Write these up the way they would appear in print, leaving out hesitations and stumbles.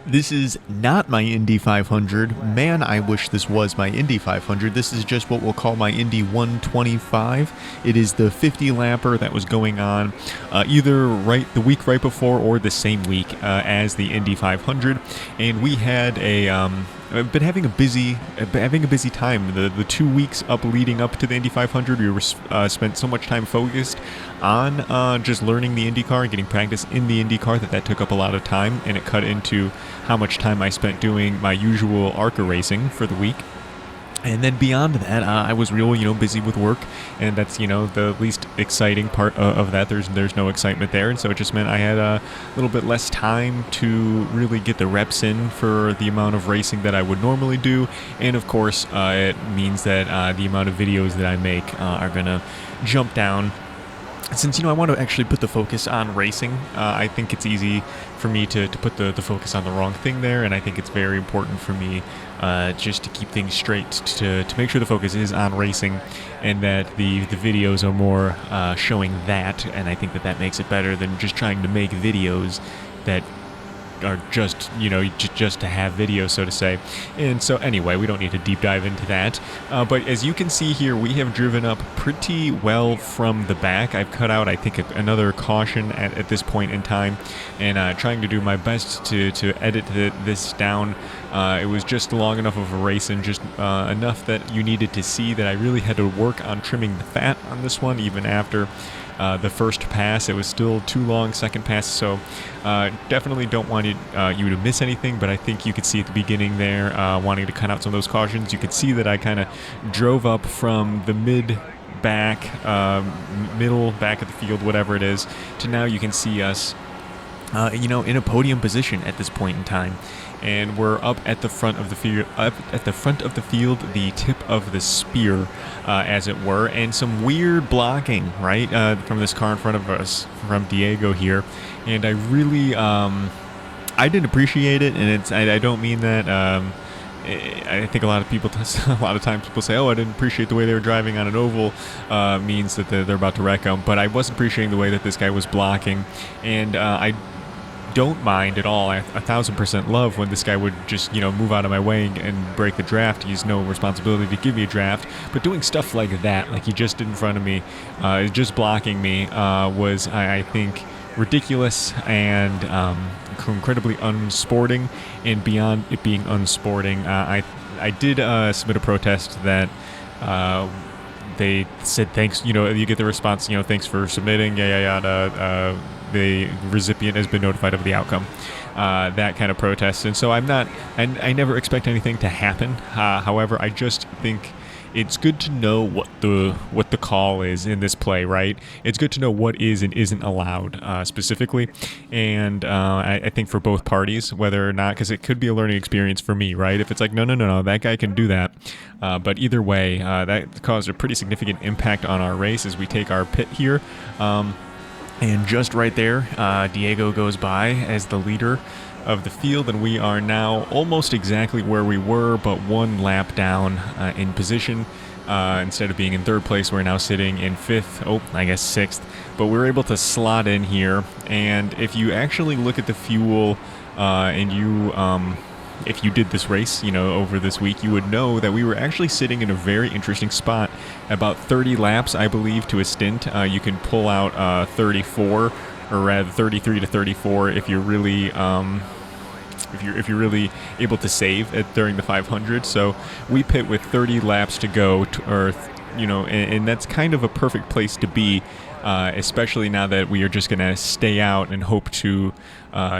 This is not my Indy 500. Man, I wish this was my Indy 500. This is just what we'll call my Indy 125. It is the 50 lapper that was going on either the week right before or the same week as the Indy 500, and we had I've been having a busy time. The 2 weeks leading up to the Indy 500, we were spent so much time focused on just learning the IndyCar and getting practice in the IndyCar that took up a lot of time, and it cut into how much time I spent doing my usual ARCA racing for the week. And then beyond that, I was real, busy with work, and that's, the least exciting part of that. There's no excitement there, and so it just meant I had a little bit less time to really get the reps in for the amount of racing that I would normally do. And of course, it means that the amount of videos that I make are gonna jump down. Since, I want to actually put the focus on racing, I think it's easy for me to put the focus on the wrong thing there, and I think it's very important for me just to keep things straight, to make sure the focus is on racing, and that the videos are more showing that, and I think that makes it better than just trying to make videos that are just, just to have video, so to say. And so anyway, we don't need to deep dive into that. But as you can see here, we have driven up pretty well from the back. I've cut out, I think, another caution at this point in time, and trying to do my best to edit this down. It was just long enough of a race, and just enough that you needed to see that I really had to work on trimming the fat on this one, even after the first pass. It was still too long, second pass, so definitely don't want you to miss anything, but I think you could see at the beginning there, wanting to cut out some of those cautions, you could see that I kind of drove up from the middle back of the field, whatever it is, to now you can see us in a podium position at this point in time. And we're up at the front of the field, the tip of the spear, as it were, and some weird blocking, right, from this car in front of us, from Diego here, and I really, I didn't appreciate it, and I don't mean that. I think a lot of times people say, "Oh, I didn't appreciate the way they were driving on an oval," means that they're about to wreck them. But I wasn't appreciating the way that this guy was blocking, and I don't mind at all. I 1000% love when this guy would just, move out of my way and break the draft. He has no responsibility to give me a draft, but doing stuff like that, like he just did in front of me, just blocking me, was, I think, ridiculous and incredibly unsporting. And beyond it being unsporting, I did submit a protest that they said thanks, you get the response, thanks for submitting, yada. The recipient has been notified of the outcome, that kind of protest. And so I never expect anything to happen. However, I just think it's good to know what the call is in this play, right? It's good to know what is and isn't allowed, specifically. And I think for both parties, whether or not, because it could be a learning experience for me, right? If it's like, no, that guy can do that. But either way, that caused a pretty significant impact on our race as we take our pit here. And just right there, Diego goes by as the leader of the field, and we are now almost exactly where we were, but one lap down in position. Instead of being in third place, we're now sitting in sixth. But we're able to slot in here, and if you actually look at the fuel, and if you did this race, over this week, you would know that we were actually sitting in a very interesting spot. About 30 laps, I believe, to a stint. You can pull out 34, or rather 33 to 34, if you're really, if you're really able to save during the 500. So we pit with 30 laps to go, and that's kind of a perfect place to be. Especially now that we are just going to stay out and hope to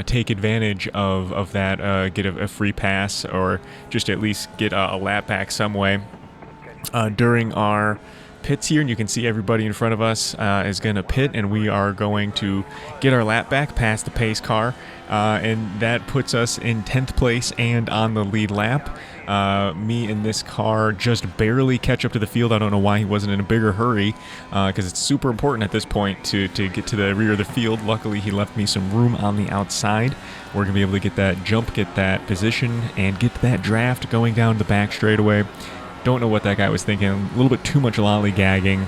take advantage of that, get a free pass, or just at least get a lap back some way during our pits here. And you can see everybody in front of us is going to pit, and we are going to get our lap back past the pace car, and that puts us in 10th place and on the lead lap. Me in this car just barely catch up to the field. I don't know why he wasn't in a bigger hurry, because it's super important at this point to get to the rear of the field. Luckily, he left me some room on the outside. We're going to be able to get that jump, get that position, and get that draft going down the back straightaway. Don't know what that guy was thinking. A little bit too much lollygagging,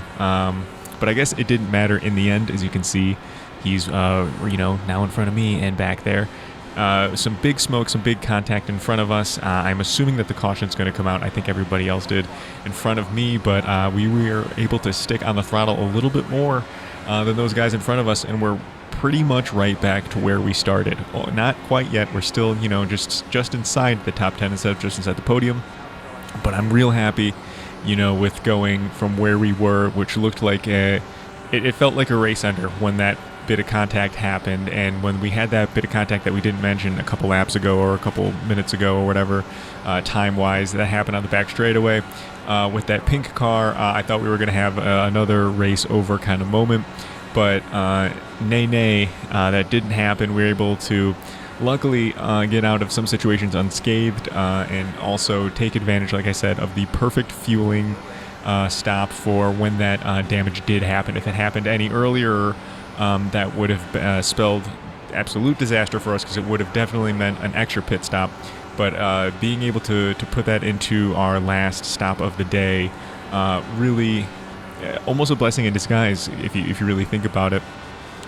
but I guess it didn't matter in the end. As you can see, he's now in front of me and back there. some big smoke, some big contact in front of us. I'm assuming that the caution's going to come out. I think everybody else did in front of me, but we were able to stick on the throttle a little bit more than those guys in front of us, and we're pretty much right back to where we started. Well, not quite yet. We're still, just inside the top 10 instead of just inside the podium. But I'm real happy, with going from where we were, which looked like it felt like a race ender when that bit of contact happened. And when we had that bit of contact that we didn't mention a couple laps ago or a couple minutes ago or whatever, time-wise, that happened on the back straightaway with that pink car, I thought we were going to have another race over kind of moment. But that didn't happen. We were able to luckily get out of some situations unscathed and also take advantage, like I said, of the perfect fueling stop for when that damage did happen. If it happened any earlier, that would have spelled absolute disaster for us, because it would have definitely meant an extra pit stop. But being able to put that into our last stop of the day, really almost a blessing in disguise if you really think about it,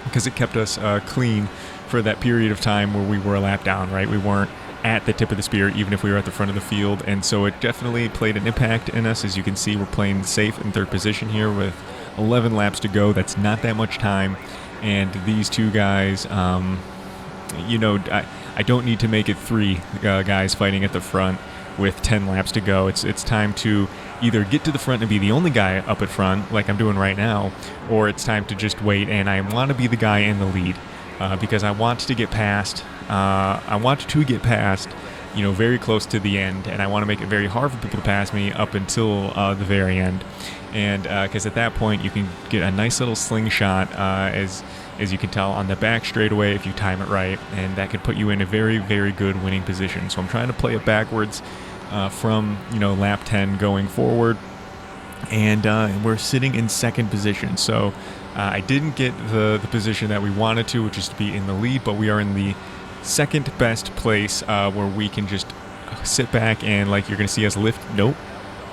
because it kept us clean for that period of time where we were a lap down, right? We weren't at the tip of the spear, even if we were at the front of the field, and so it definitely played an impact in us. As you can see, we're playing safe in third position here with 11 laps to go. That's not that much time, and these two guys, I don't need to make it three guys fighting at the front with 10 laps to go. It's time to either get to the front and be the only guy up at front, like I'm doing right now, or it's time to just wait, and I want to be the guy in the lead because I want to get past. Very close to the end, and I want to make it very hard for people to pass me up until the very end. And because at that point you can get a nice little slingshot, as you can tell, on the back straightaway if you time it right, and that could put you in a very, very good winning position. So I'm trying to play it backwards from lap 10 going forward, and we're sitting in second position. So I didn't get the position that we wanted to, which is to be in the lead, but we are in the second best place where we can just sit back and, like, you're going to see us lift. Nope.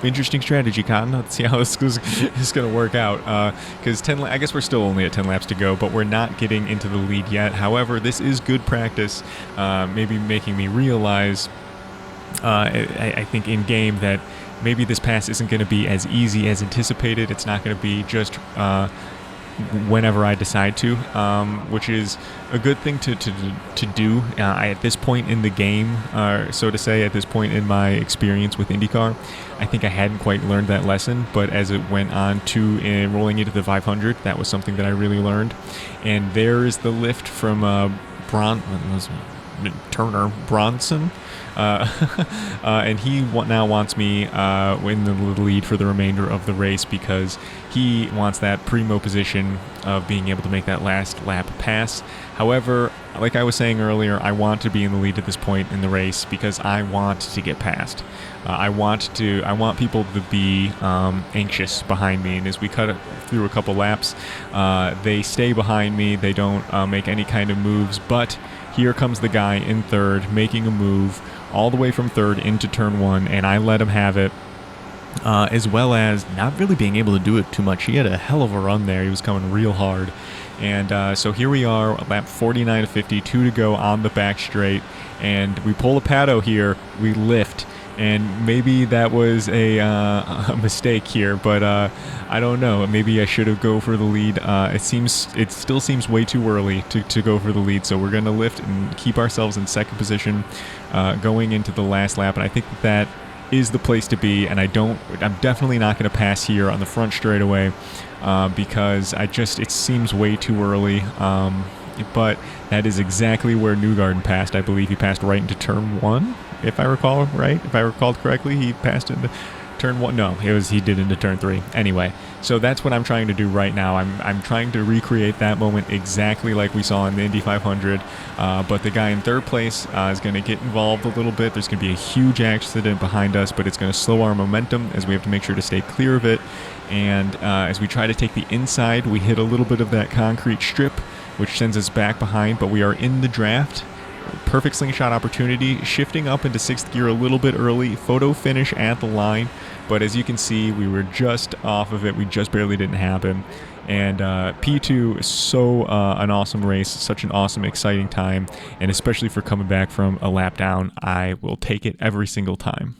Interesting strategy, Cotton. Let's see how this is going to work out. Because I guess we're still only at 10 laps to go, but we're not getting into the lead yet. However, this is good practice, maybe making me realize, I think in game, that maybe this pass isn't going to be as easy as anticipated. It's not going to be just whenever I decide to, which is a good thing to do at this point in the game, so to say, at this point in my experience with IndyCar. I think I hadn't quite learned that lesson, but as it went on to rolling into the 500, that was something that I really learned. And there is the lift from Turner Bronson, and he now wants me in the lead for the remainder of the race, because he wants that primo position of being able to make that last lap pass. However, like I was saying earlier, I want to be in the lead at this point in the race because I want to get past. I want people to be anxious behind me, and as we cut through a couple laps, they stay behind me. They don't make any kind of moves, but here comes the guy in third making a move all the way from third into turn one, and I let him have it, as well as not really being able to do it too much. He had a hell of a run there. He was coming real hard. And so here we are, lap 49 to 52 to go on the back straight, and we pull a Pato here. We lift, and maybe that was a mistake here, but I don't know. Maybe I should have go for the lead. It still seems way too early to go for the lead, so we're going to lift and keep ourselves in second position going into the last lap, and I think that is the place to be. And I'm definitely not going to pass here on the front straightaway because it seems way too early. But that is exactly where Newgarden passed. I believe he passed right into turn one, if I recall right. If I recalled correctly, he passed into turn one. No, he did into turn three. Anyway, so that's what I'm trying to do right now. I'm trying to recreate that moment exactly like we saw in the Indy 500. But the guy in third place is going to get involved a little bit. There's going to be a huge accident behind us, but it's going to slow our momentum as we have to make sure to stay clear of it. And as we try to take the inside, we hit a little bit of that concrete strip, which sends us back behind, but we are in the draft. Perfect slingshot opportunity, shifting up into sixth gear a little bit early, photo finish at the line, but as you can see, we were just off of it. We just barely didn't happen, And P2 is so an awesome race, such an awesome, exciting time, and especially for coming back from a lap down, I will take it every single time.